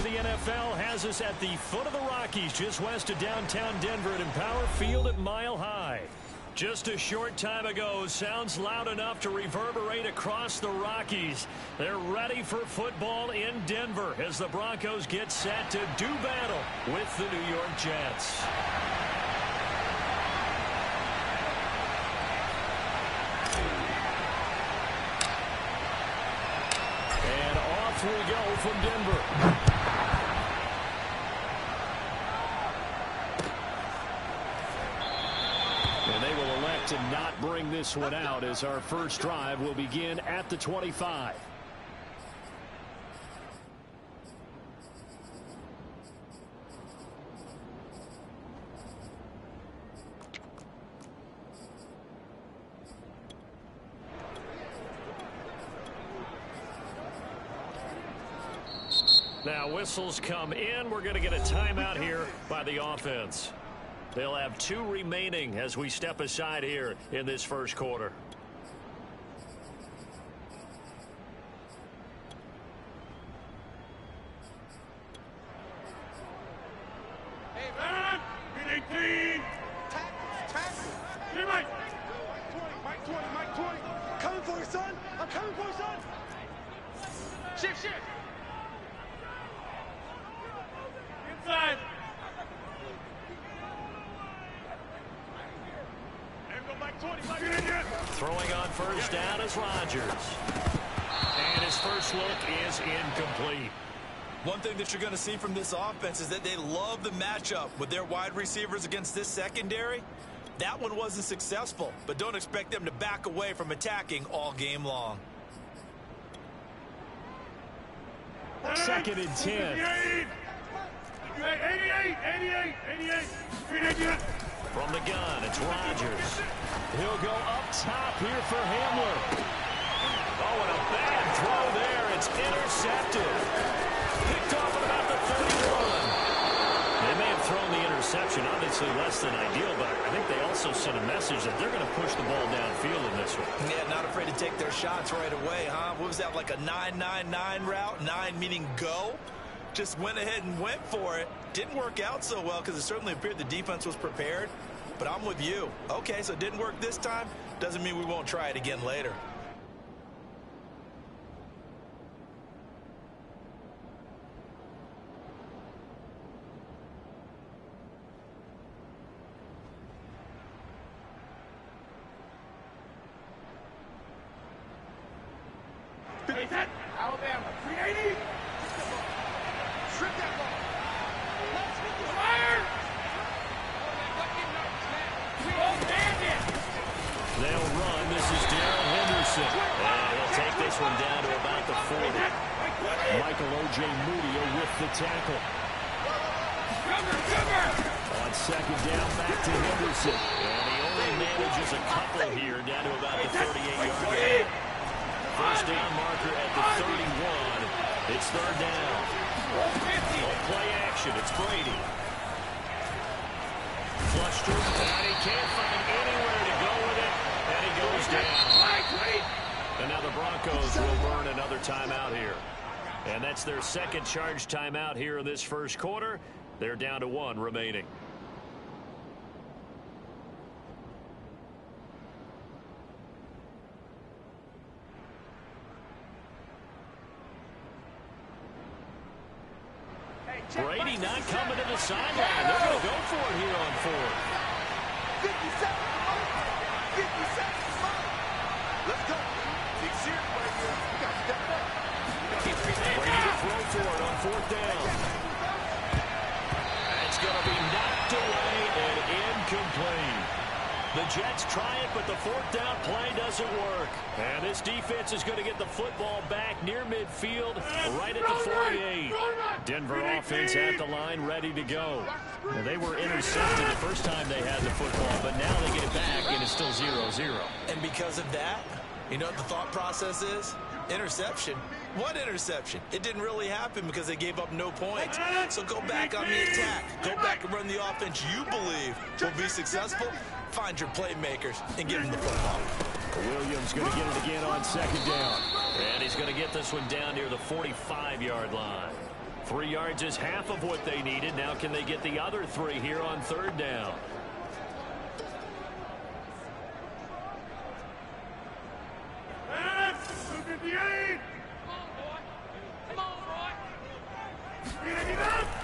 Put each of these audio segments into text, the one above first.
of the NFL has us at the foot of the Rockies, just west of downtown Denver at Empower Field at Mile High. Just a short time ago, sounds loud enough to reverberate across the Rockies. They're ready for football in Denver as the Broncos get set to do battle with the New York Jets. And off we go from Denver. And they will elect to not bring this one out as our first drive will begin at the 25. Now whistles come in. We're going to get a timeout here by the offense. They'll have 2 remaining as we step aside here in this first quarter. Hey, man! Get 18! Tackle! Hey, Mike! Mike 20, Mike 20! Coming for you, son! I'm coming for you, son! Shift! Inside! Throwing on first down is Rodgers. And his first look is incomplete. One thing that you're going to see from this offense is that they love the matchup with their wide receivers against this secondary. That one wasn't successful, but don't expect them to back away from attacking all game long. 2nd and 10. 88! From the gun, it's Rodgers. He'll go up top here for Hamler. Oh, and a bad throw there. It's intercepted. Picked off at about the 31. They may have thrown the interception, obviously less than ideal, but I think they also sent a message that they're going to push the ball downfield in this one. Yeah, not afraid to take their shots right away, huh? What was that, like a 9-9-9 route? 9 meaning go? Just went ahead and went for it. Didn't work out so well because it certainly appeared the defense was prepared. But I'm with you. Okay, so it didn't work this time. Doesn't mean we won't try it again later. Alabama, 380! Strip that ball! Let's get the fire! They'll run. This is Darrell Henderson. And he'll take this one down to about the 40. Michael O.J. Mudia with the tackle. On 2nd down, back to Henderson. And he only manages a couple here down to about the 38-yard line. First down marker at the 31. It's 3rd down. Play action. It's Brady. Flushed through, and he can't find anywhere to go with it, and he goes down. And now the Broncos will burn another timeout here. And that's their 2nd charge timeout here in this first quarter. They're down to 1 remaining. Brady not coming to the sideline. They're going to go for it here on 4th. 50 seconds. Let's go. Big serious right here. We got to step up. Brady to throw for it on 4th down. It's going to be knocked away and incomplete. The Jets try it, but the 4th down play doesn't work. And this defense is going to get the football back near midfield, right at the 48. Denver offense at the line, ready to go. Now, they were intercepted the first time they had the football, but now they get it back, and it's still 0-0. And because of that, you know what the thought process is? Interception. What interception? It didn't really happen because they gave up no points. So go back on the attack. Go back and run the offense you believe will be successful. Find your playmakers and give them the football. Williams going to get it again on 2nd down. And he's going to get this one down near the 45-yard line. 3 yards is half of what they needed. Now can they get the other 3 here on third down?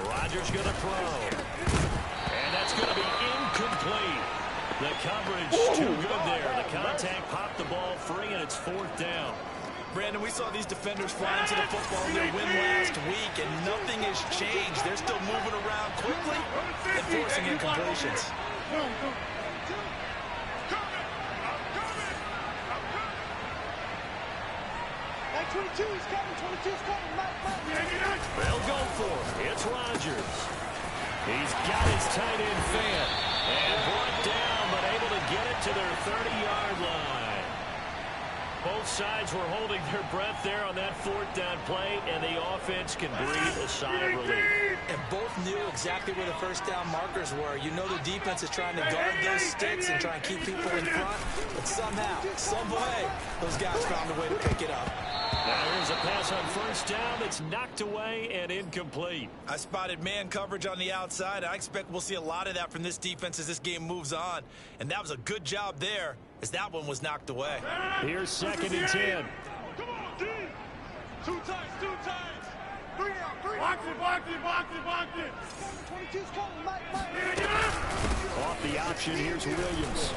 Rodgers going to throw. And that's going to be incomplete. The coverage too good there. The contact popped the ball free, and it's 4th down. Brandon, we saw these defenders flying to the football in their win last week, and nothing has changed. They're still moving around quickly and forcing incompletions. 22, he's coming, 22's coming, Mike. They'll go for it. It's Rodgers. He's got his tight end fan. And brought down, but able to get it to their 30-yard line. Both sides were holding their breath there on that 4th down play, and the offense can breathe a sigh of relief. And both knew exactly where the first down markers were. You know the defense is trying to guard those sticks and try and keep people in front, but somehow, some way, those guys found a way to pick it up. Now here's a pass on 1st down that's knocked away and incomplete. I spotted man coverage on the outside. I expect we'll see a lot of that from this defense as this game moves on. And that was a good job there as that one was knocked away. Here's 2nd and 10. Come on, D. 2 times, 3 out, 3. Box it. 22's coming, Mike. Off the option, here's Williams.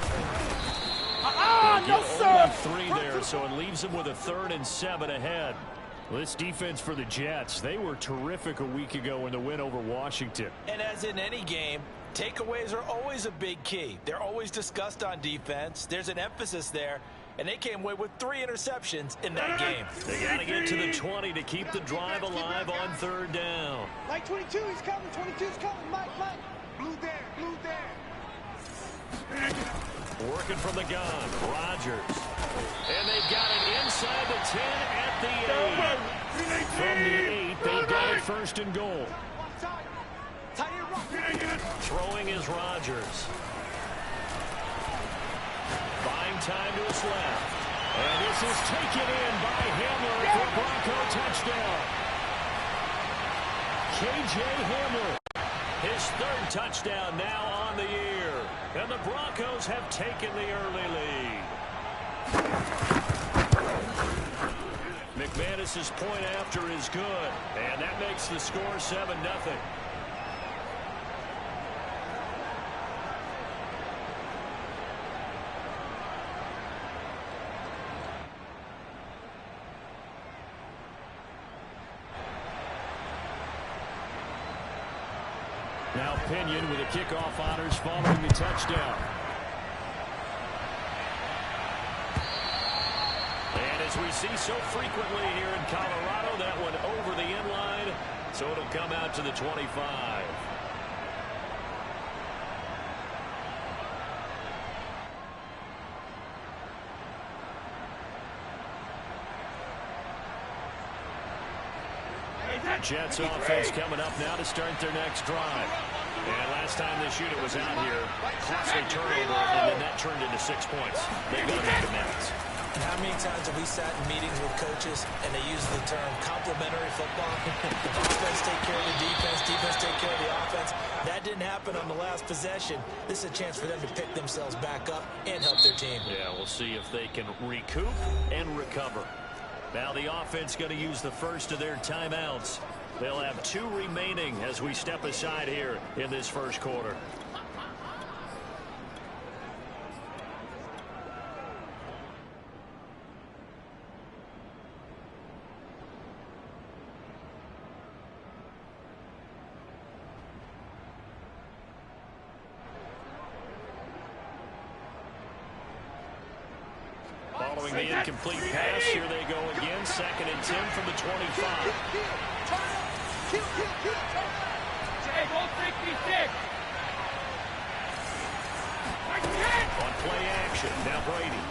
No, sir. 3 there, so it leaves them with a 3rd and 7 ahead. This defense for the Jets, they were terrific a week ago in the win over Washington. And as in any game, takeaways are always a big key. They're always discussed on defense. There's an emphasis there, and they came away with 3 interceptions in that game. They got to get to the 20 to keep the drive alive on 3rd down. Mike, 22, he's coming, 22's coming, Mike. Blue there. Working from the gun, Rodgers. And they've got it inside the 10 at the 8. From the 8, they've got it 1st and goal. Throwing is Rodgers. Buying time to his left. And this is taken in by Hamler for Bronco touchdown. K.J. Hamler. His 3rd touchdown now on the year. And the Broncos have taken the early lead. McManus's point after is good. And that makes the score 7-0. Now Pinion with the kickoff honors following the touchdown. And as we see so frequently here in Colorado, that one over the end line, so it'll come out to the 25. Jets offense coming up now to start their next drive. And last time this unit was out here, costly turnover, and then that turned into 6 points. They've got to make amends. And how many times have we sat in meetings with coaches and they use the term complementary football? Offense take care of the defense take care of the offense. That didn't happen on the last possession. This is a chance for them to pick themselves back up and help their team. Yeah, we'll see if they can recoup and recover. Now the offense going to use the first of their timeouts. They'll have 2 remaining as we step aside here in this first quarter. Following the incomplete pass, here they go again. 2nd and 10 from the 25. On play action, now Brady.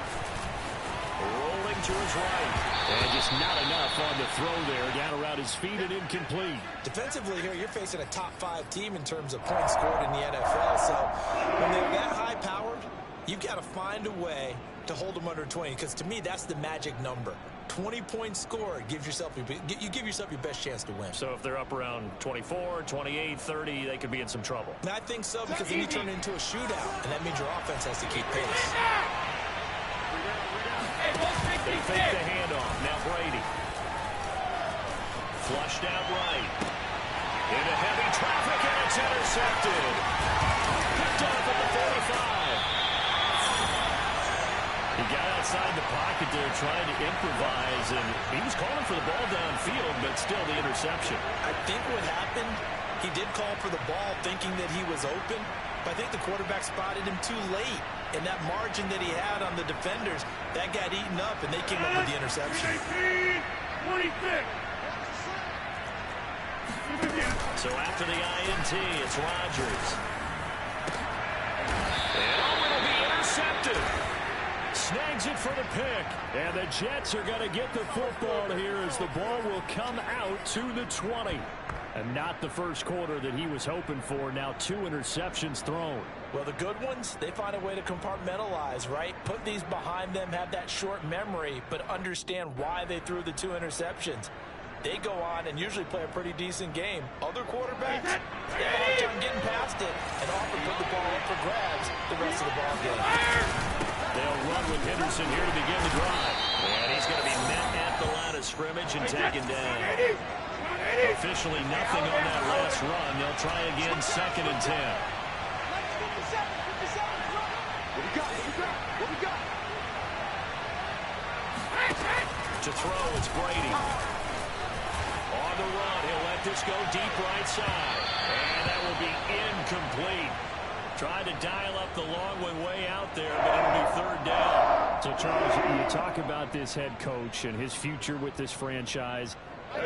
Rolling to his right. And just not enough on the throw there. Down around his feet and incomplete. Defensively here, you're facing a top 5 team in terms of points scored in the NFL. So when they're that high-powered, you've got to find a way to hold them under 20, because to me, that's the magic number. 20 points scored, you give yourself your best chance to win. So if they're up around 24, 28, 30, they could be in some trouble. And I think so, because then you turn it into a shootout, and that means your offense has to keep pace. They fake the handoff. Now Brady. Flushed out right. Into heavy traffic, and it's intercepted. Picked up at the 45. He got outside the pocket there trying to improvise, and he was calling for the ball downfield, but still the interception. I think what happened, he did call for the ball thinking that he was open, but I think the quarterback spotted him too late. And that margin that he had on the defenders, that got eaten up, and they came up with the interception. 26. So after the INT, it's Rodgers. And it'll be intercepted. Snags it for the pick. And the Jets are going to get the football here as the ball will come out to the 20. And not the first quarter that he was hoping for. Now 2 interceptions thrown. Well, the good ones, they find a way to compartmentalize, right? Put these behind them, have that short memory, but understand why they threw the 2 interceptions. They go on and usually play a pretty decent game. Other quarterbacks, they have a hard time getting past it and often put the ball up for grabs the rest of the ball game. They'll run with Henderson here to begin the drive. And he's going to be met at the line of scrimmage and taken down. Officially nothing on that last run. They'll try again, 2nd and 10. What we got? To throw, it's Brady. On the run, he'll let this go deep right side. And that will be incomplete. Tried to dial up the long one way out there, but it'll be 3rd down. So, Charles, you talk about this head coach and his future with this franchise.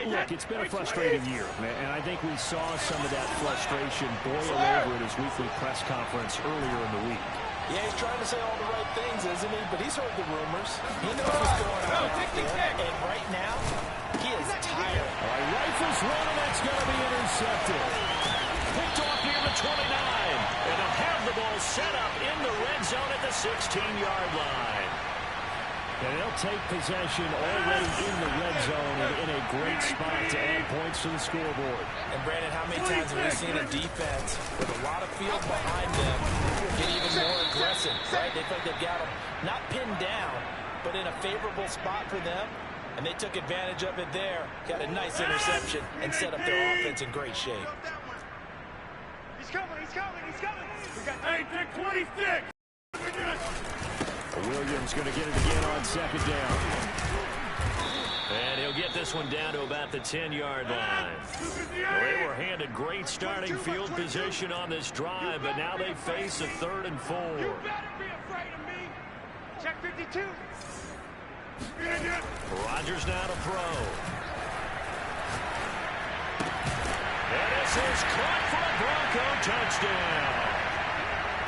Look, it's been a frustrating year, and I think we saw some of that frustration boil over at his weekly press conference earlier in the week. Yeah, he's trying to say all the right things, isn't he? But he's heard the rumors. He knows what's going on out there. And right now, he is tired. All right, rifles running, it's going to be intercepted. Picked off near the 29. And they'll have the ball set up in the red zone at the 16-yard line. And they'll take possession already in the red zone and in a great spot to add points to the scoreboard. And, Brandon, how many times have we seen a defense with a lot of field behind them get even more aggressive, right? They feel like they've got them not pinned down, but in a favorable spot for them, and they took advantage of it there, got a nice interception, and set up their offense in great shape. He's coming. We got take 26. Williams going to get it again on 2nd down. And he'll get this one down to about the 10-yard line. Well, they were handed great starting field position on this drive, but now they face a 3rd and 4. You better be afraid of me. Check 52. Rodgers now to throw. And this is caught for a Bronco touchdown.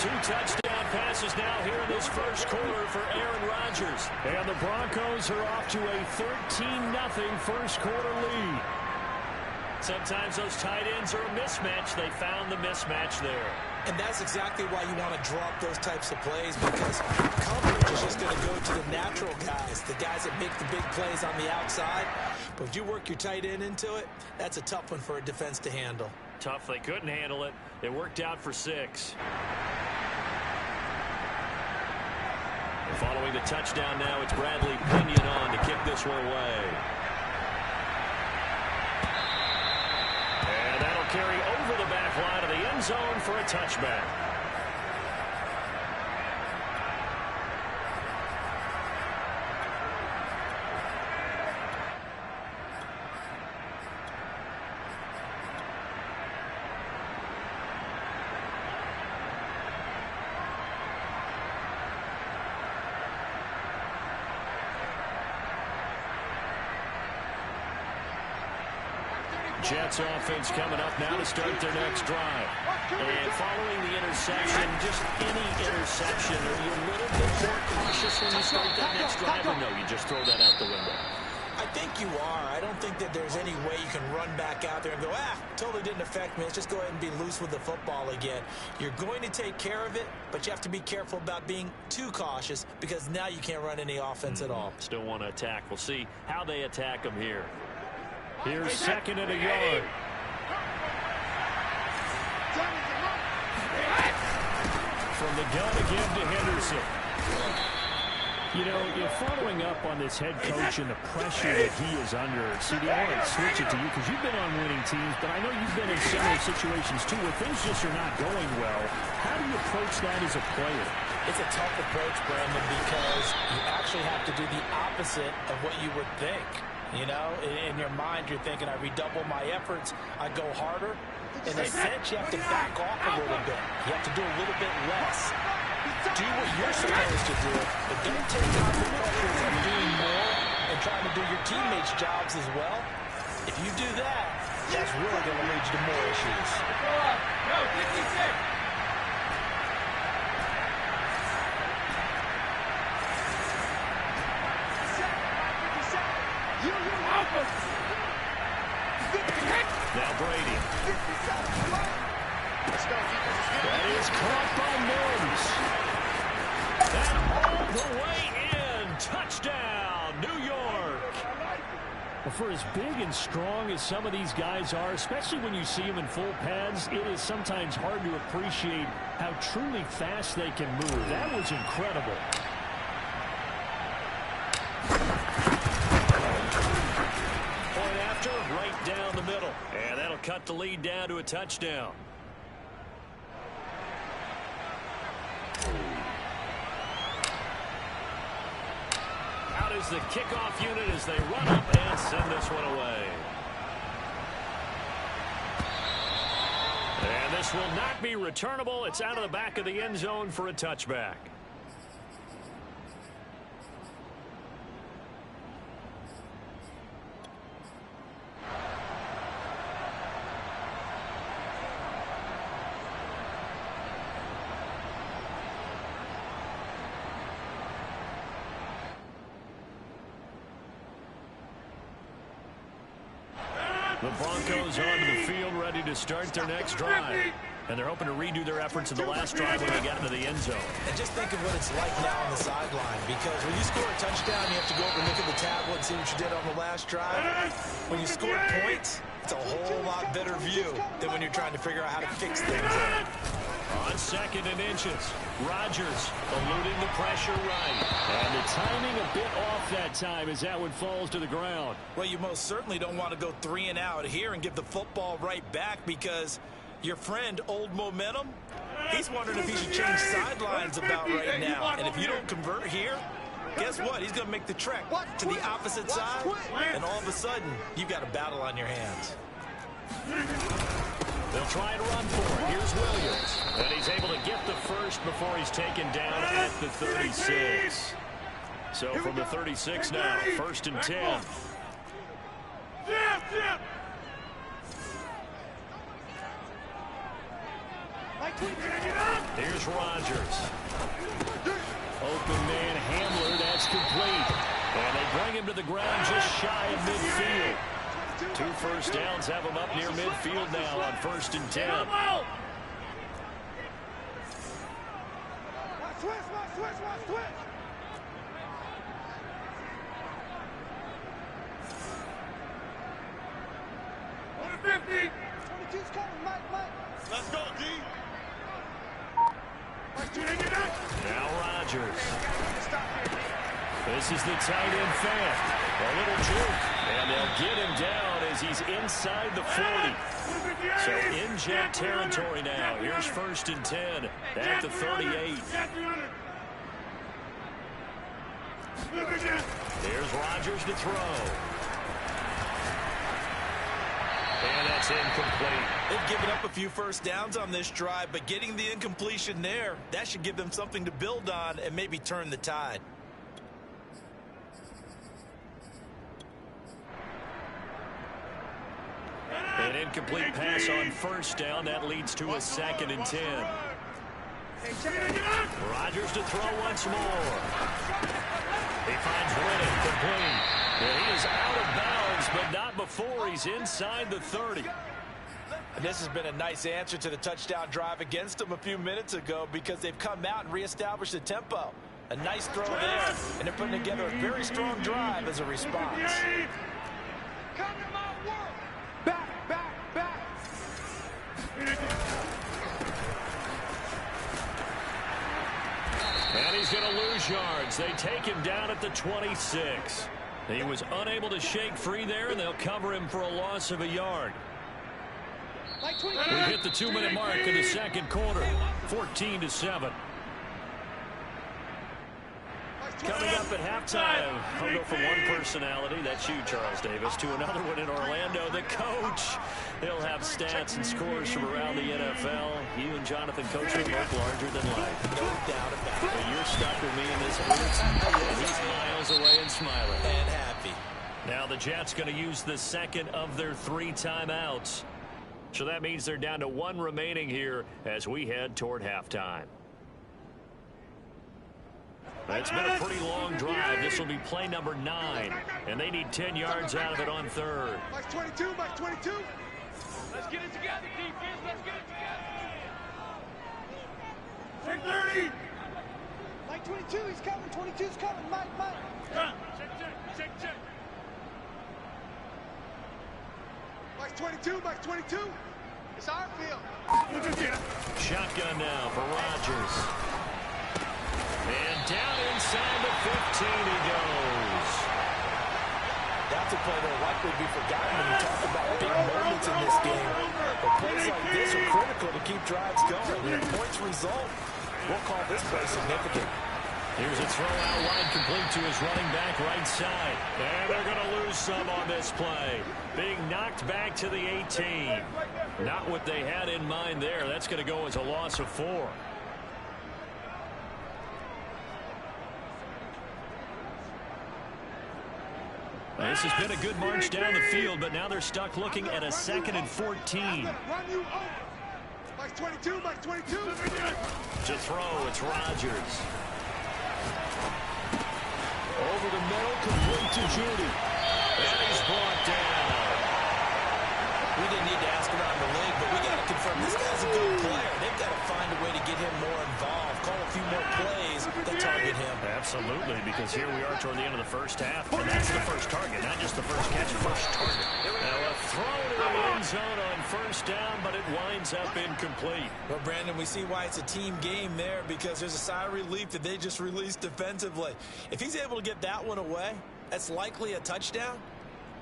2 touchdown passes now here in this first quarter for Aaron Rodgers. And the Broncos are off to a 13-0 first quarter lead. Sometimes those tight ends are a mismatch. They found the mismatch there. And that's exactly why you want to draw up those types of plays, because coverage is just going to go to the natural guys, the guys that make the big plays on the outside. But if you work your tight end into it, that's a tough one for a defense to handle. Tough. They couldn't handle it. It worked out for 6. And following the touchdown now, it's Bradley Pinion on to kick this one away. And that'll carry over the back line of the end zone for a touchback. Jets offense coming up now to start their next drive. And following the interception, just any interception, are you a little bit more cautious when you start that next drive, or no, you just throw that out the window? I think you are. I don't think think that there's any way you can run back out there and go, totally didn't affect me. Let's just go ahead and be loose with the football again. You're going to take care of it, but you have to be careful about being too cautious because now you can't run any offense at all. Still want to attack. We'll see how they attack them here. Here's second and a yard. From the gun again to Henderson. You know, you're following up on this head coach and the pressure that he is under. CD, I want to switch it to you because you've been on winning teams, but I know you've been in similar situations too where things just are not going well. How do you approach that as a player? It's a tough approach, Brandon, because you actually have to do the opposite of what you would think. You know, in your mind, you're thinking, I redouble my efforts, I go harder. In a sense, you have to back off a little bit. You have to do a little bit less. Do what you're supposed to do, but don't take on the pressures of doing more and trying to do your teammates' jobs as well. If you do that, that's really going to lead you to more issues. No, 56. Now Brady. That is caught by Mims. And all the way in. Touchdown, New York. Well, for as big and strong as some of these guys are, especially when you see them in full pads, it is sometimes hard to appreciate how truly fast they can move. That was incredible. Point after, right down the middle. And that'll cut the lead down to a touchdown. Out is the kickoff unit as they run up and send this one away. And this will not be returnable. It's out of the back of the end zone for a touchback. The Broncos onto the field ready to start their next drive. And they're hoping to redo their efforts in the last drive when they got into the end zone. And just think of what it's like now on the sideline, because when you score a touchdown, you have to go over and look at the tablet and see what you did on the last drive. When you score points, it's a whole lot better view than when you're trying to figure out how to fix things. On second and inches, Rodgers eluding the pressure right. And the timing a bit off that time as that one falls to the ground. Well, you most certainly don't want to go 3 and out here and give the football right back, because your friend, Old Momentum, he's wondering if he should change sidelines about right now. And if you don't convert here, guess what? He's going to make the trek to the opposite side, and all of a sudden, you've got a battle on your hands. They'll try and run for it. Here's Williams. And he's able to get the first before he's taken down at the 36. So from the 36 now, 1st and 10. Here's Rodgers. Open man Hamler, that's complete. And they bring him to the ground just shy of midfield. 2 first downs have him up near midfield now on 1st and 10. Let's go, D. Now Rodgers. This is the tight end fan. A little juke. And they'll get him down as he's inside the 40. So in Jet territory now. Here's 1st and 10 at the 38. Here's Rodgers to throw. And that's incomplete. They've given up a few first downs on this drive, but getting the incompletion there, that should give them something to build on and maybe turn the tide. An incomplete pass on 1st down. That leads to a 2nd and 10. Rodgers to throw once more. He finds Riddick complete. And he is out of bounds but not before he's inside the 30. And this has been a nice answer to the touchdown drive against them a few minutes ago because they've come out and reestablished the tempo. A nice throw there, and they're putting together a very strong drive as a response. Come to my world. Back. And he's going to lose yards. They take him down at the 26. He was unable to shake free there, and they'll cover him for a loss of a yard. We hit the 2-minute mark in the second quarter, 14-7. Coming up at halftime, I'll go from one personality, that's you, Charles Davis, to another one in Orlando, the coach. He'll have stats and scores from around the NFL. You and Jonathan Coach are both larger than life. No doubt about it. But you're stuck with me in this booth, and he's miles away and smiling. And happy. Now the Jets going to use the second of their 3 timeouts. So that means they're down to 1 remaining here as we head toward halftime. It's been a pretty long drive. This will be play number 9, and they need 10 yards out of it on third. Mike 22. Let's get it together, defense. Let's get it together. 30. Mike 22, he's coming. 22's coming. Mike. Check. Mike 22. It's our field. Shotgun now for Rodgers. And down inside the 15 he goes. That's a play that will likely be forgotten when you talk about big moments in this game. But plays like this are critical to keep drives going. And if points result, we'll call this play significant. Here's a throw out wide complete to his running back right side. And they're going to lose some on this play. Being knocked back to the 18. Not what they had in mind there. That's going to go as a loss of 4. This has been a good march down the field, but now they're stuck looking at a 2nd and 14. Mike 22. To throw, it's Rodgers. Over the middle, complete to Judy. And he's brought down. We didn't need to ask around the league, but we got to confirm this guy's a good player. They've got to find a way to get him more involved, call a few more plays that target him. Absolutely, because here we are toward the end of the first half, and that's the first target, not just the first catch, first target. Now a throw to the end zone on first down, but it winds up incomplete. Well, Brandon, we see why it's a team game there, because there's a sigh of relief that they just released defensively. If he's able to get that one away, that's likely a touchdown.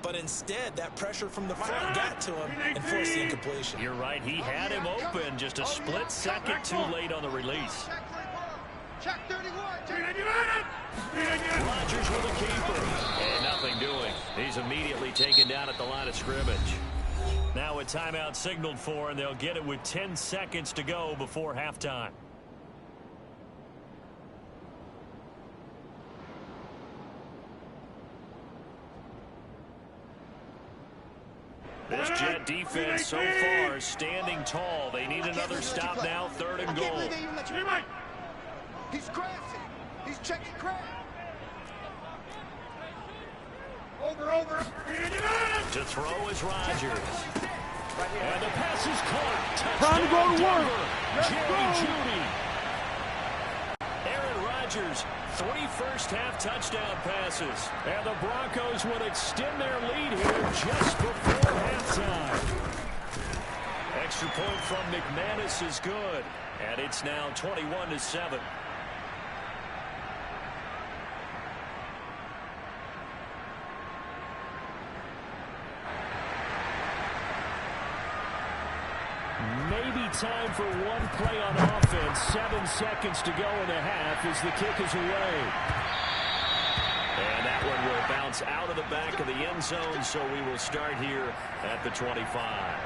But instead, that pressure from the front got to him and forced the incompletion. You're right. He had him open, just a split second too late on the release. Check 31. Rodgers with a keeper. And nothing doing. He's immediately taken down at the line of scrimmage. Now a timeout signaled for, and they'll get it with 10 seconds to go before halftime. This Jet defense so far is standing tall. They need another stop now, 3rd and goal. He's crafty. He's checking craft. Over. To throw is Rodgers. And the pass is caught. Time to go to work. Jerry Judy. Aaron Rodgers, 3 first-half touchdown passes. And the Broncos would extend their lead here just before halftime. Extra point from McManus is good. And it's now 21-7. Maybe time for one play on offense. 7 seconds to go in the half as the kick is away. And that one will bounce out of the back of the end zone, so we will start here at the 25.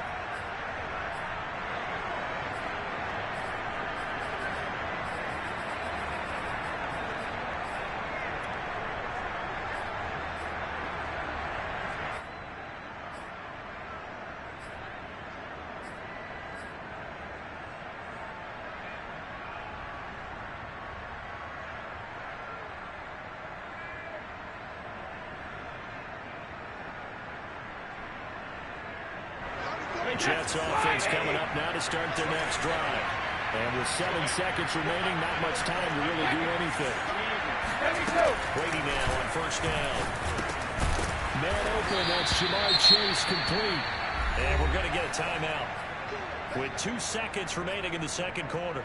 Jets offense coming up now to start their next drive. And with 7 seconds remaining, not much time to really do anything. Brady now on first down. Man open, that's Jamar Chase complete. And we're going to get a timeout with 2 seconds remaining in the second quarter.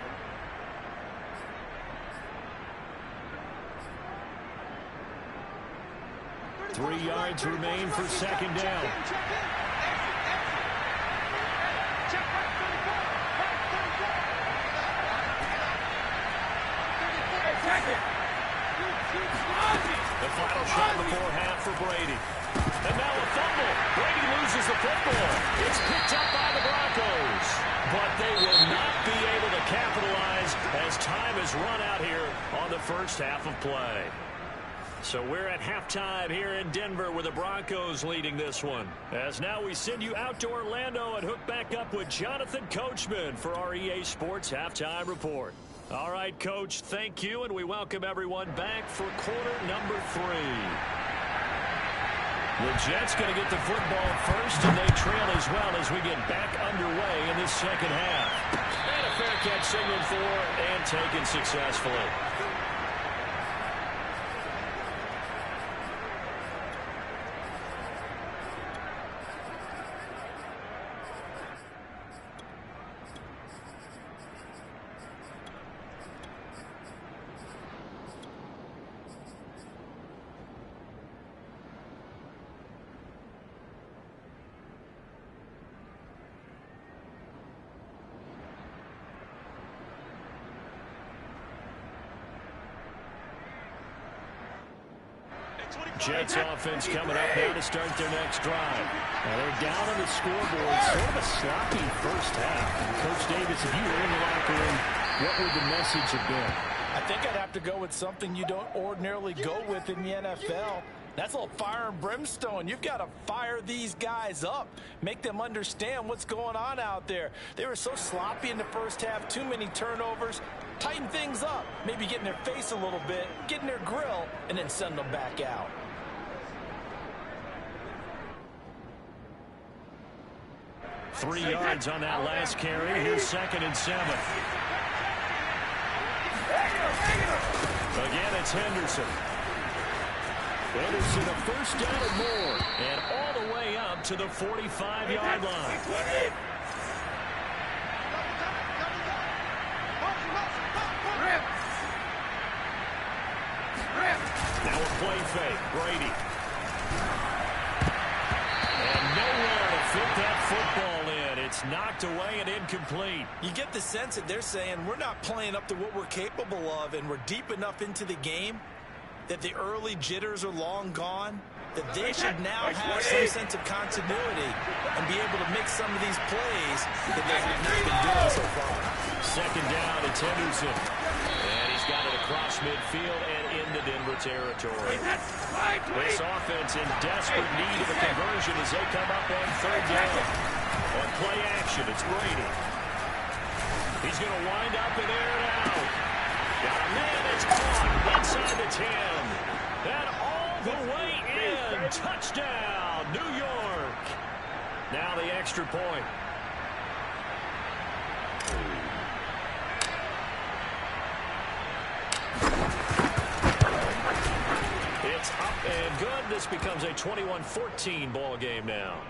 Three yards remain for second down. The final shot before half for Brady. And now a fumble. Brady loses the football. It's picked up by the Broncos. But they will not be able to capitalize as time has run out here on the first half of play. So we're at halftime here in Denver with the Broncos leading this one. As now we send you out to Orlando and hook back up with Jonathan Coachman for our EA Sports Halftime Report. All right, Coach, thank you, and we welcome everyone back for quarter number 3. The Jets going to get the football first, and they trail as well as we get back underway in this second half. And a fair catch signaled for and taken successfully. Jets offense coming up now to start their next drive. Now they're down on the scoreboard, sort of a sloppy first half. And Coach Davis, if you were in the locker room, what would the message have been? I think I'd have to go with something you don't ordinarily go with in the NFL. That's a little fire and brimstone. You've got to fire these guys up. Make them understand what's going on out there. They were so sloppy in the first half, too many turnovers. Tighten things up. Maybe get in their face a little bit, get in their grill, and then send them back out. Three yards on that last carry. Here's 2nd and 7. Again, it's Henderson. Henderson a first down and more. And all the way up to the 45-yard line. Now a play fake. Brady. And nowhere to fit that football in. It's knocked away and incomplete. You get the sense that they're saying we're not playing up to what we're capable of, and we're deep enough into the game that the early jitters are long gone, that they should now have some sense of continuity and be able to make some of these plays that they have not been doing so far. Second down, it's Henderson. And he's got it across midfield and into Denver territory. This offense in desperate need of a conversion as they come up on third down. On play action, it's Brady. He's going to wind up and air it out. Got a man, it's caught inside the 10. And all the way in. Touchdown, New York. Now the extra point. It's up and good. This becomes a 21-14 ball game now.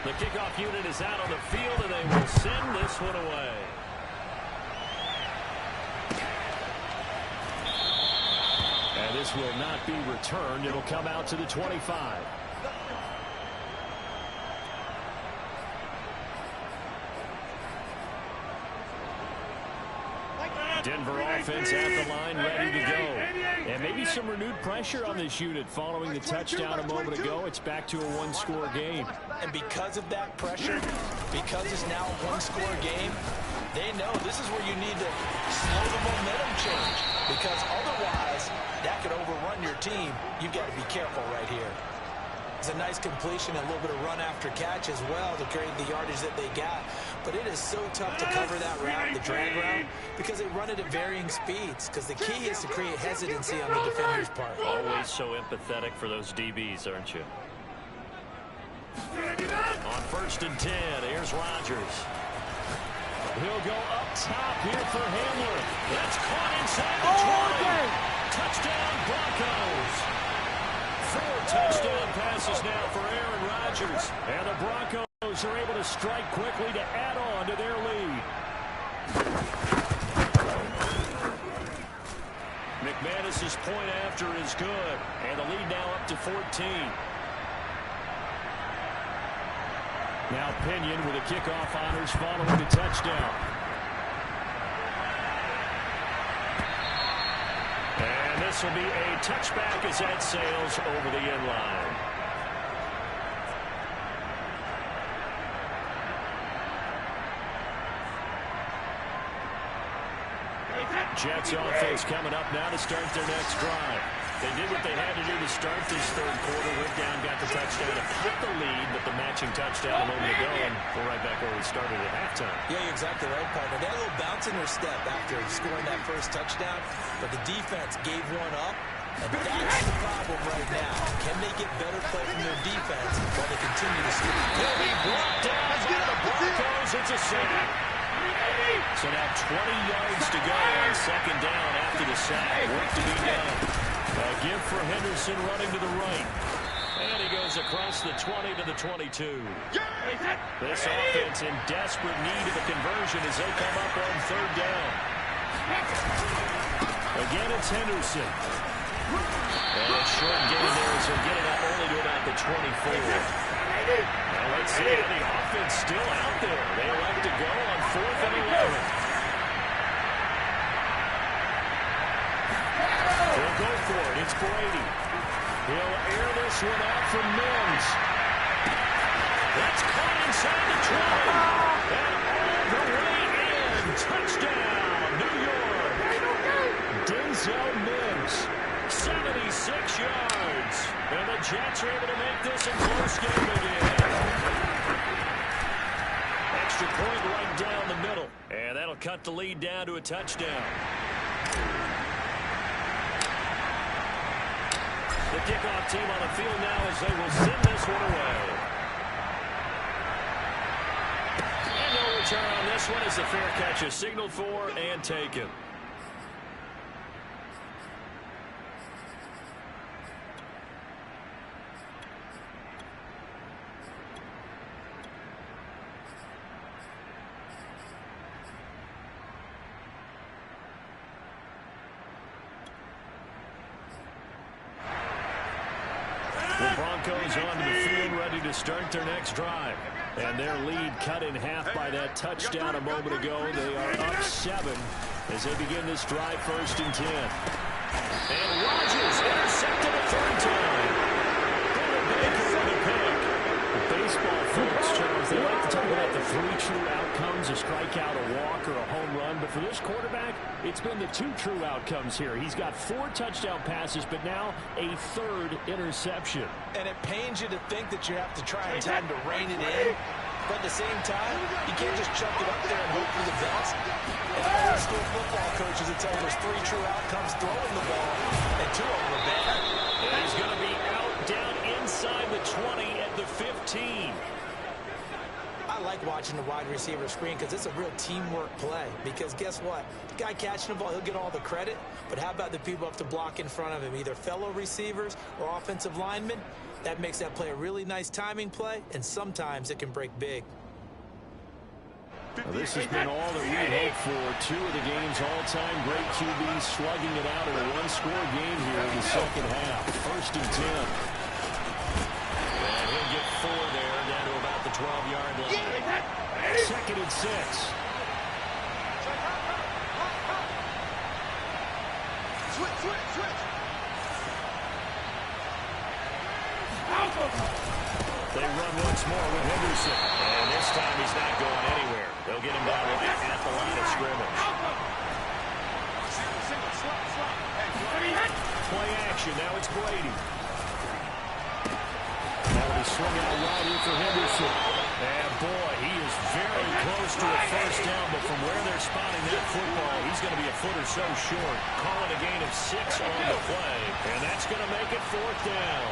The kickoff unit is out on the field, and they will send this one away. And this will not be returned. It'll come out to the 25. Denver offense at the line, ready to go. And maybe some renewed pressure on this unit following the touchdown a moment ago. It's back to a one-score game. And because of that pressure, because it's now a one-score game, they know this is where you need to slow the momentum change. Because otherwise, that could overrun your team. You've got to be careful right here. It's a nice completion, a little bit of run after catch as well to create the yardage that they got. but it is so tough to cover that route, the drag route, because they run it at varying speeds, because the key is to create hesitancy on the defender's part. Always so empathetic for those DBs, aren't you? On 1st and 10, here's Rodgers. He'll go up top here for Hamler. That's caught inside the 20. Touchdown, Broncos. 4 touchdown passes now for Aaron Rodgers. And the Broncos are able to strike quickly to add on to their lead. McManus's point after is good. And the lead now up to 14. Now Pinion with the kickoff honors following the touchdown. And this will be a touchback as that sails over the end line. Jets offense coming up now to start their next drive. They did what they had to do to start this third quarter. Went down, got the touchdown to cut the lead, but the matching touchdown a moment ago, and we're right back where we started at halftime. Yeah, you're exactly right, partner. They had a little bounce in their step after scoring that first touchdown, but the defense gave one up, and that's the problem right now. Can they get better play from their defense while they continue to score? He'll be brought down by the Broncos. It's a sack. So now 20 yards to go on 2nd down after the sack. Work to be done. A give for Henderson running to the right. And he goes across the 20 to the 22. This offense in desperate need of a conversion as they come up on 3rd down. Again, it's Henderson. And a short gain there as he'll get it up only to about the 24. Now let's see how the offense still out there. They elect to go on 4th and 11. He'll go for it. It's Brady. He'll air this one out from Mims. That's caught inside the 20. And all the way in. Touchdown, New York. Denzel Mims. 76 yards. And the Jets are able to make this a close game again. Extra point right down the middle. And that'll cut the lead down to a touchdown. The kickoff team on the field now as they will send this one away. And no return on this one as the fair catch is signaled for and taken. Broncos onto the field, ready to start their next drive. And their lead cut in half by that touchdown a moment ago. They are up 7 as they begin this drive 1st and 10. And Rodgers intercepted a 3rd time. Baker for the pick. The baseball folks, Charles, they like to talk about the 3 true outcomes, a strikeout, a walk, or a home run. But for this quarterback, it's been the 2 true outcomes here. He's got 4 touchdown passes, but now a 3rd interception. And it pains you to think that you have to try and time to rein it in. But at the same time, you can't just chuck it up there and hope for the best. And old school football coaches will tell you there's 3 true outcomes throwing the ball, and 2 of them are bad. And he's going to be out down inside the 20 at the 15. I like watching the wide receiver screen because it's a real teamwork play. Because guess what? The guy catching the ball, he'll get all the credit. But how about the people up to block in front of him, either fellow receivers or offensive linemen? That makes that play a really nice timing play, and sometimes it can break big. Well, this has been all that we hoped for. 2 of the game's all-time great QBs slugging it out in a 1-score game here in the 2nd half. 1st and 10. And he'll get 4 there, down to about the 12-yard line. 2nd and 6. Switch. They run once more with Henderson. And this time he's not going anywhere. They'll get him down at the line of scrimmage. Play action. Now it's Brady. Now he's swinging out wide here for Henderson. And boy, he is is very close to a first down, but from where they're spotting that football, he's going to be a foot or so short. Calling a gain of 6 on the play, and that's going to make it 4th down.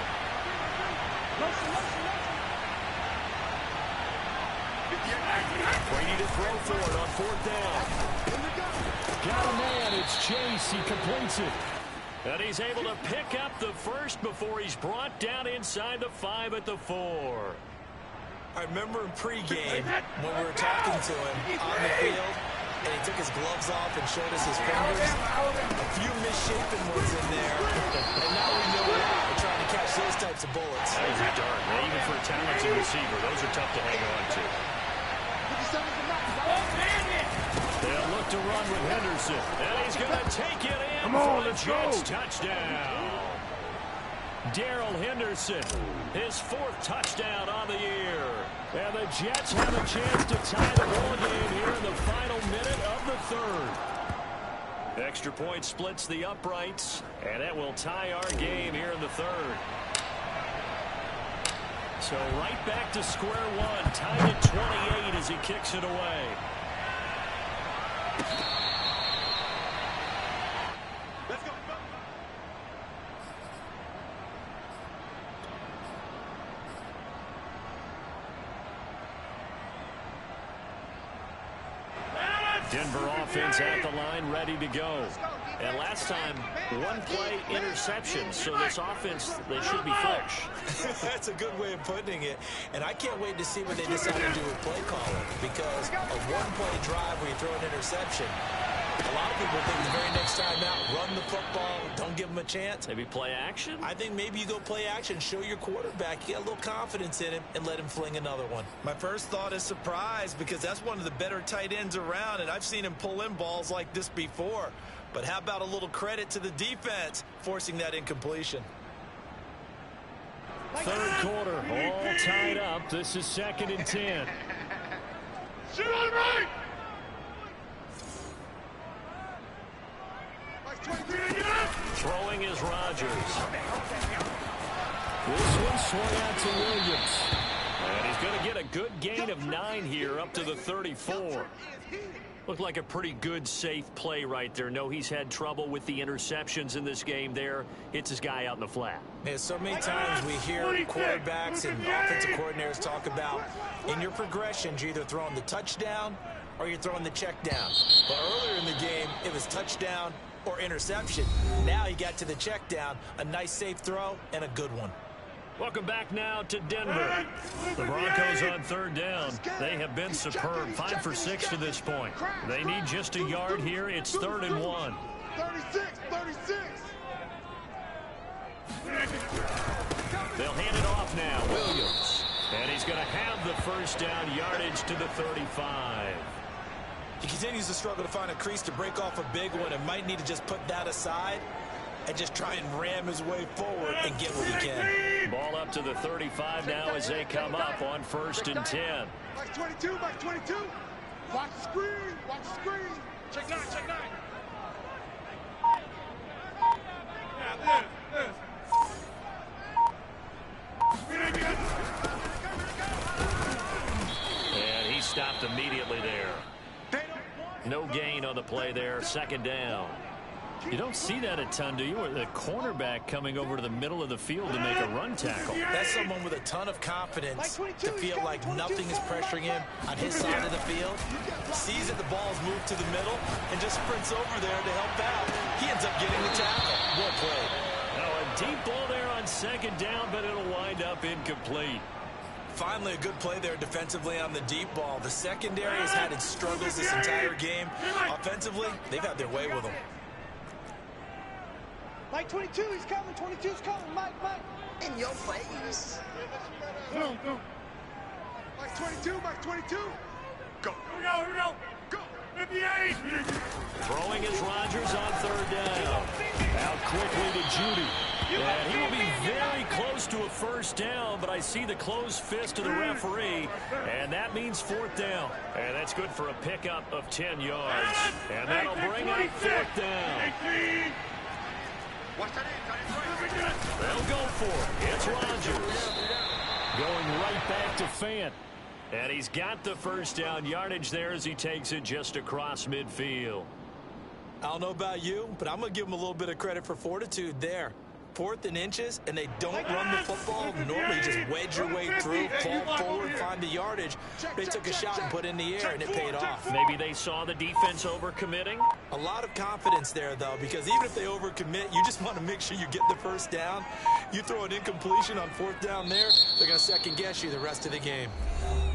Brady to throw for it on 4th down. Got a man. It's Chase. He completes it. And he's able to pick up the first before he's brought down inside the 5 at the 4. I remember in pregame when we were talking to him on the field, and he took his gloves off and showed us his fingers. A few misshapen ones in there, and now we know we're trying to catch those types of bullets. Those are dark, man. Even for a talented receiver, those are tough to hang on to. They'll look to run with Henderson, and he's going to take it in for the Jets touchdown. Darrell Henderson, his 4th touchdown on the year. And the Jets have a chance to tie the ball game here in the final minute of the 3rd. Extra point splits the uprights, and it will tie our game here in the 3rd. So right back to square one, tied at 28 as he kicks it away. Let's go. Denver offense at the line, ready to go. And last time, 1 play interception, so this offense, they should be fresh. That's a good way of putting it. And I can't wait to see what they decide to do with play calling, because a 1-play drive where you throw an interception, a lot of people think the very next time out, run the football, don't give them a chance. Maybe play action? I think maybe you go play action, show your quarterback, get a little confidence in him, and let him fling another one. My first thought is surprise, because that's one of the better tight ends around, and I've seen him pull in balls like this before. But how about a little credit to the defense forcing that incompletion? 3rd quarter, all tied up. This is 2nd and 10. Shoot on right. Throwing is Rodgers. This one swung out to Williams. And he's going to get a good gain of 9 here up to the 34. Looked like a pretty good, safe play right there. No, he's had trouble with the interceptions in this game there. Hits his guy out in the flat. Yeah, so many times we hear quarterbacks and offensive coordinators talk about in your progressions, you're either throwing the touchdown or you're throwing the check down. But earlier in the game, it was touchdown or interception. Now you got to the check down, a nice safe throw, and a good one. Welcome back now to Denver. The Broncos on 3rd down. They have been superb. 5 for 6 to this point. They need just a yard here. It's 3rd and 1. 36. They'll hand it off now. Williams. And he's going to have the first down, yardage to the 35. He continues to struggle to find a crease to break off a big one and might need to just put that aside and just try and ram his way forward and get what he can. Ball up to the 35 now as they come up on 1st and 10. Mike 22. Watch the screen. Check 9. Yeah, this. And he stopped immediately there. No gain on the play there. 2nd down. You don't see that a ton, do you? Or the cornerback coming over to the middle of the field to make a run tackle. That's someone with a ton of confidence to feel like nothing is pressuring him on his side of the field. Sees that the ball's moved to the middle and just sprints over there to help out. He ends up getting the tackle. Well played. Now a deep ball there on 2nd down, but it'll wind up incomplete. Finally, a good play there defensively on the deep ball. The secondary has had its struggles this entire game. Offensively, they've had their way with them. Mike 22, he's coming. 22's coming. Mike. In your face. Go. Mike 22. Go. Here we go. Go. 58. Throwing is Rodgers on 3rd down. Out quickly to Judy. And he will be very close to a first down, but I see the closed fist of the referee, and that means 4th down. And that's good for a pickup of 10 yards. And that'll bring up 4th down. Watch They'll go for it. It's Rodgers. Going right back to Fant. And he's got the first down yardage there as he takes it just across midfield. I don't know about you, but I'm going to give him a little bit of credit for fortitude there. 4th and inches, and they don't run the football. Normally, you just wedge your way through, fall forward, find the yardage. They took a shot and put it in the air, and it paid off. Maybe they saw the defense overcommitting. A lot of confidence there, though, because even if they overcommit, you just want to make sure you get the first down. You throw an incompletion on 4th down there, they're going to second-guess you the rest of the game.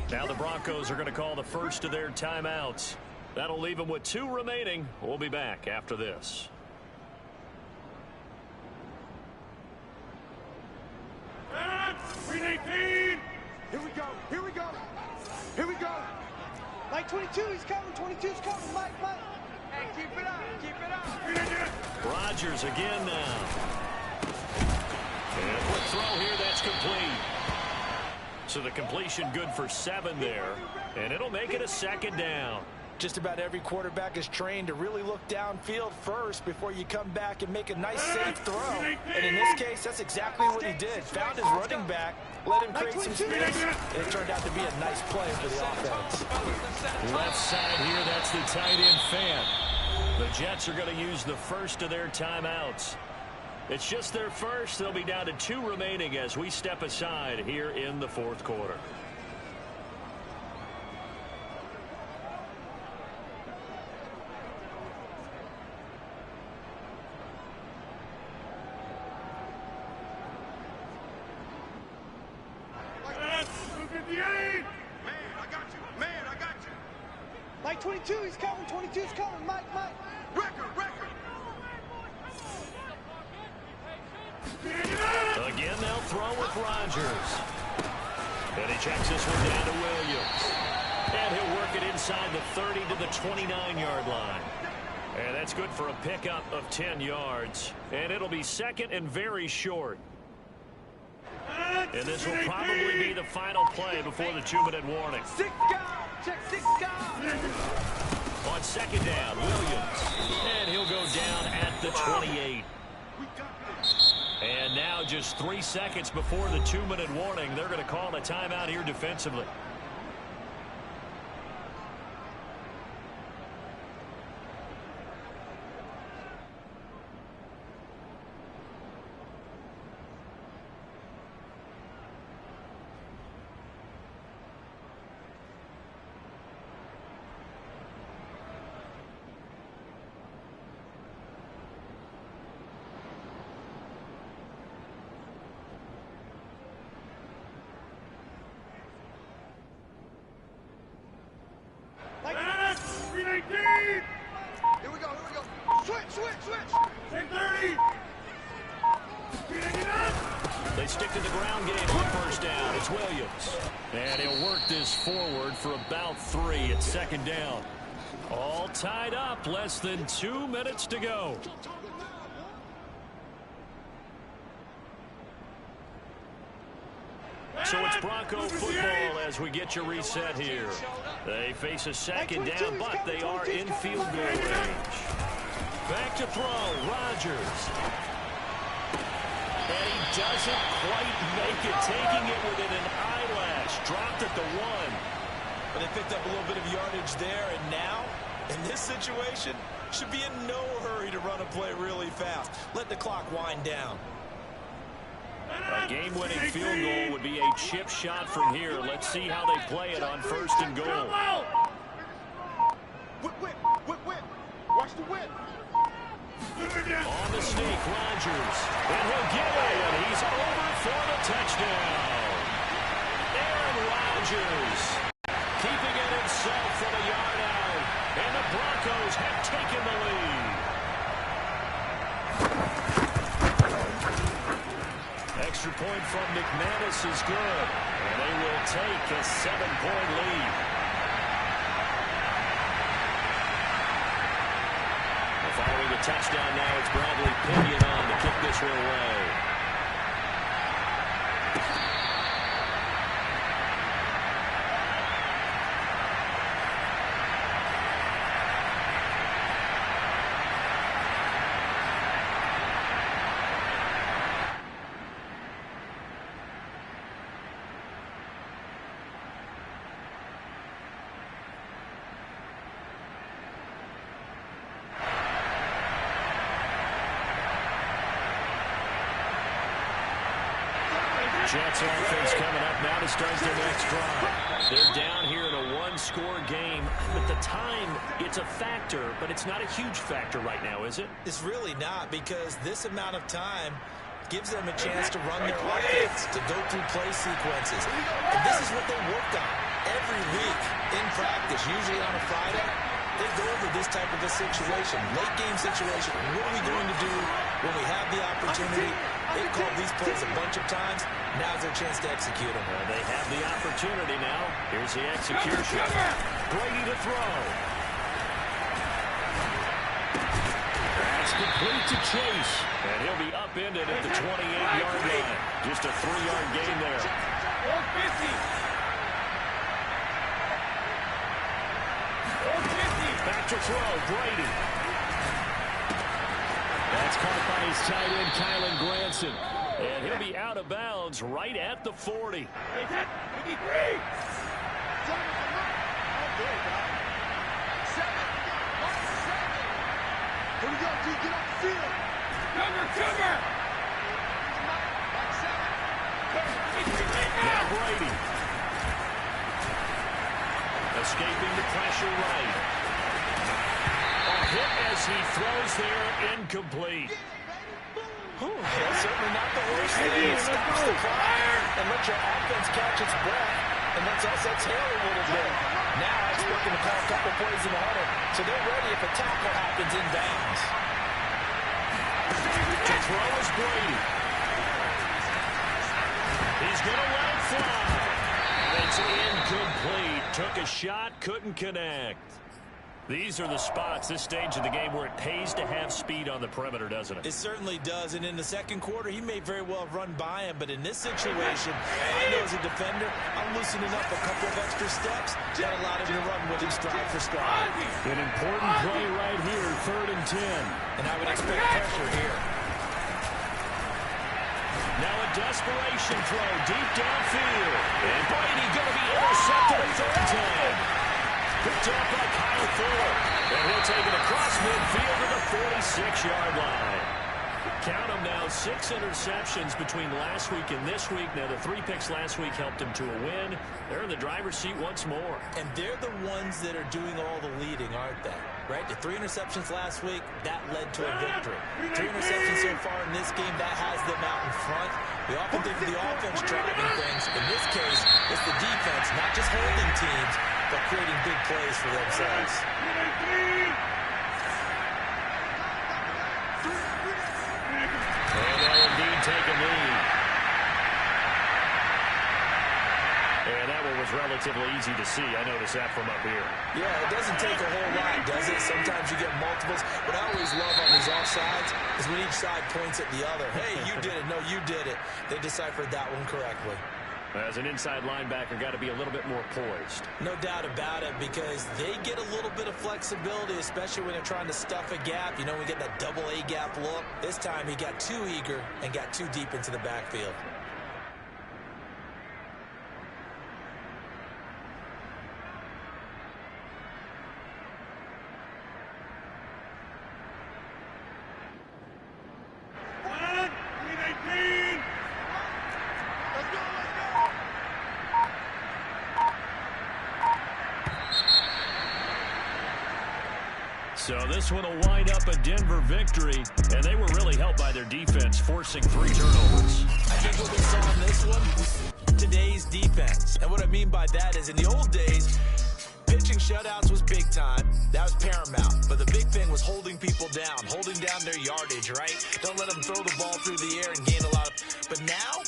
Now the Broncos are going to call the first of their timeouts. That'll leave them with 2 remaining. We'll be back after this. Green 18! Here we go, here we go, here we go. Mike 22, he's coming, 22's coming, Mike. Hey, keep it up. Rodgers again now. And a quick throw here, that's complete. So the completion good for 7 there, and it'll make it a 2nd down. Just about every quarterback is trained to really look downfield first before you come back and make a nice, safe throw. And in this case, that's exactly what he did. Found his running back, let him create some space, and it turned out to be a nice play for the offense. Left side here, that's the tight end Fant. The Jets are going to use the first of their timeouts. It's just their first. They'll be down to 2 remaining as we step aside here in the 4th quarter. Mike 22, he's coming, 22's coming, Mike. Record. Again, they'll throw with Rodgers. And he checks this one down to Williams. And he'll work it inside the 30 to the 29-yard line. And that's good for a pickup of 10 yards. And it'll be 2nd and very short. And this will probably be the final play before the 2-minute warning. 6 guard, check 6 guard. On 2nd down, Williams. And he'll go down at the 28. And now just 3 seconds before the 2-minute warning, they're going to call a timeout here defensively. Green 18! Here we go. Switch. 10-30! Green 89! They stick to the ground game on 1st down. It's Williams. And he'll work this forward for about 3 at 2nd down. All tied up. Less than 2 minutes to go. So it's Bronco football as we get you reset here. They face a 2nd down, but they are in field goal range. Back to throw, Rodgers. And he doesn't quite make it, taking it within an eyelash. Dropped at the 1. But they picked up a little bit of yardage there, and now, in this situation, should be in no hurry to run a play really fast. Let the clock wind down. A game-winning field goal would be a chip shot from here. Let's see how they play it on 1st and goal. Whip. Watch the whip. On the sneak, Rodgers. And he'll get it, and he's over for the touchdown. Aaron Rodgers keeping it himself from a yard out. And the Broncos have taken the lead. Extra point from McManus is good. And they will take a 7-point lead. Following the touchdown now, it's Bradley Pinion on to kick this one away. Jets offense coming up now to start their next drive. They're down here in a one-score game. At the time, it's a factor, but it's not a huge factor right now, is it? It's really not, because this amount of time gives them a chance to run their offense, to go through play sequences. And this is what they work on every week in practice, usually on a Friday. They go over this type of a situation, late game situation. What are we going to do when we have the opportunity? They've called these plays a bunch of times. Now's their chance to execute them. Well, they have the opportunity now. Here's the execution. Brady to throw. That's complete to Chase. And he'll be upended at the 28-yard line. Just a 3-yard gain there. 450. Back to throw, Brady. That's caught by his tight end, Kylan Granson. And he'll be out of bounds right at the 40. Here we go, dude. Get off the field. Cover. Now Brady. Escaping the pressure right. A hit as he throws there, incomplete. That's certainly not the worst thing. It stops the clock and let your offense catch its breath, and lets us exhale a little bit. Now I expect them to call a couple plays in the huddle, so they're ready if a tackle happens in bounds. To throw is Brady. He's going to let it fly. It's incomplete. Took a shot, couldn't connect. These are the spots, this stage of the game, where it pays to have speed on the perimeter, doesn't it? It certainly does. And in the second quarter, he may very well have run by him. But in this situation, I know as a defender, I'm loosening up a couple of extra steps that allowed him to run with him stride for stride. An important play right here, 3rd and 10. And I would expect pressure here. Now a desperation throw deep downfield. And Brady going to be intercepted a 3rd time. Picked up by Kyle Ford. And he'll take it across midfield to the 46-yard line. Count them now, 6 interceptions between last week and this week. Now, the 3 picks last week helped him to a win. They're in the driver's seat once more. And they're the ones that are doing all the leading, aren't they? Right? The 3 interceptions last week, that led to a victory. 3 interceptions so far in this game, that has them out in front. We often think of the offense driving things. In this case, it's the defense, not just holding teams, but creating big plays for themselves. And they'll indeed take a knee. And that one was relatively easy to see. I noticed that from up here. Yeah, it doesn't take a whole lot, does it? Sometimes you get multiples. What I always love on these offsides is when each side points at the other. Hey, you did it. No, you did it. They deciphered that one correctly. As an inside linebacker, got to be a little bit more poised. No doubt about it, because they get a little bit of flexibility, especially when they're trying to stuff a gap. You know, we get that double A gap look. This time he got too eager and got too deep into the backfield. So this one will wind up a Denver victory, and they were really helped by their defense, forcing 3 turnovers. I think what we saw in this one was today's defense. And what I mean by that is in the old days, pitching shutouts was big time. That was paramount. But the big thing was holding people down, holding down their yardage, right? Don't let them throw the ball through the air and gain a lot of... But now,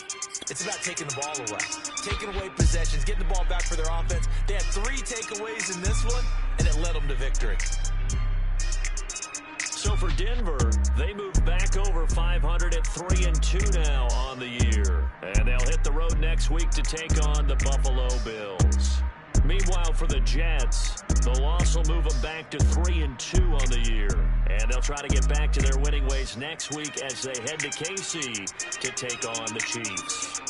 it's about taking the ball away. Taking away possessions, getting the ball back for their offense. They had 3 takeaways in this one, and it led them to victory. So for Denver, they move back over 500 at 3-2 now on the year. And they'll hit the road next week to take on the Buffalo Bills. Meanwhile, for the Jets, the loss will move them back to 3-2 on the year. And they'll try to get back to their winning ways next week as they head to KC to take on the Chiefs.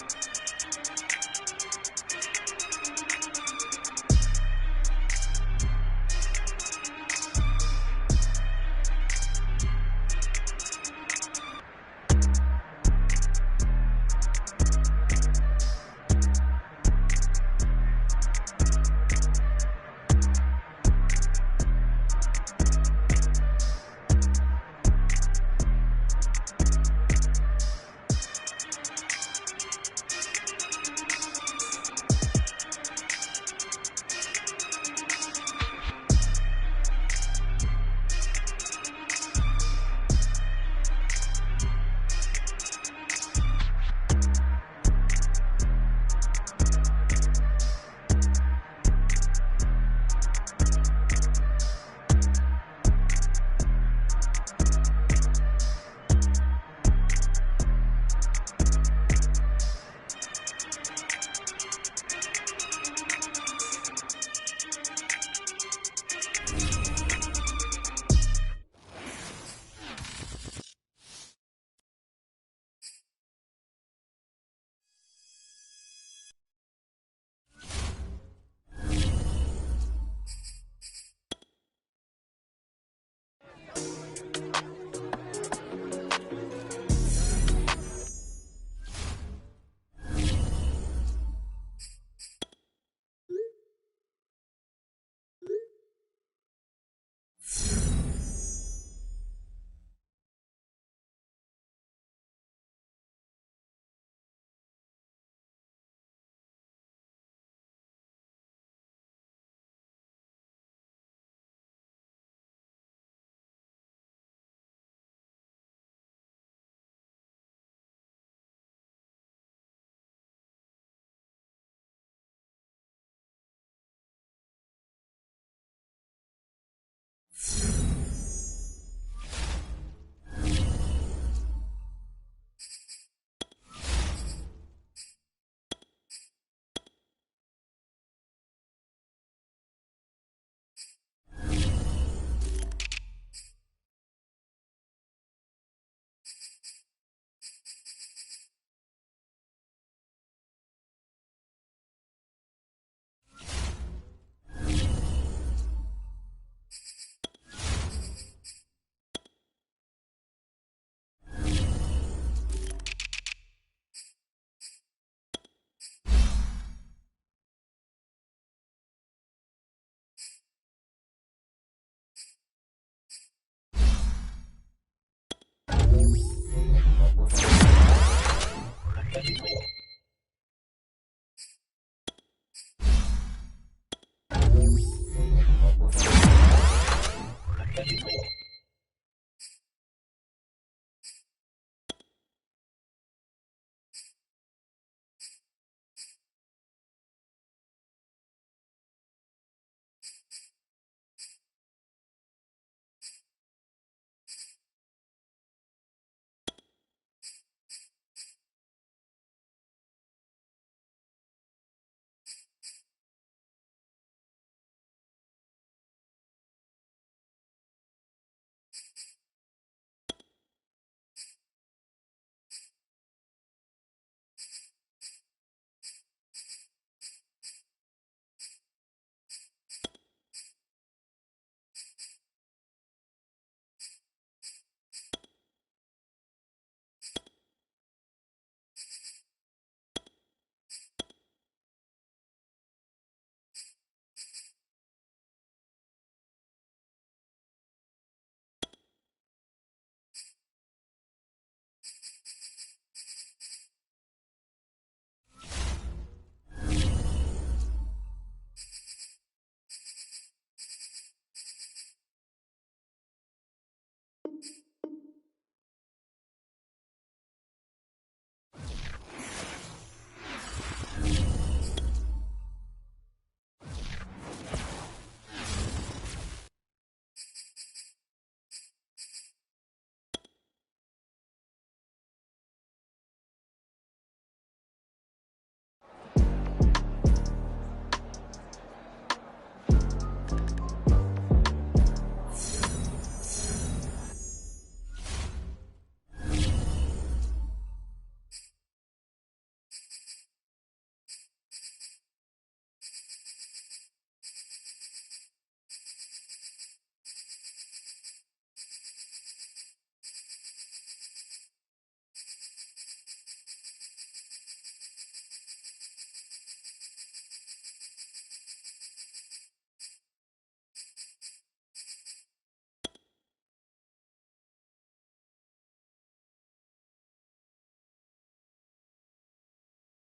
it.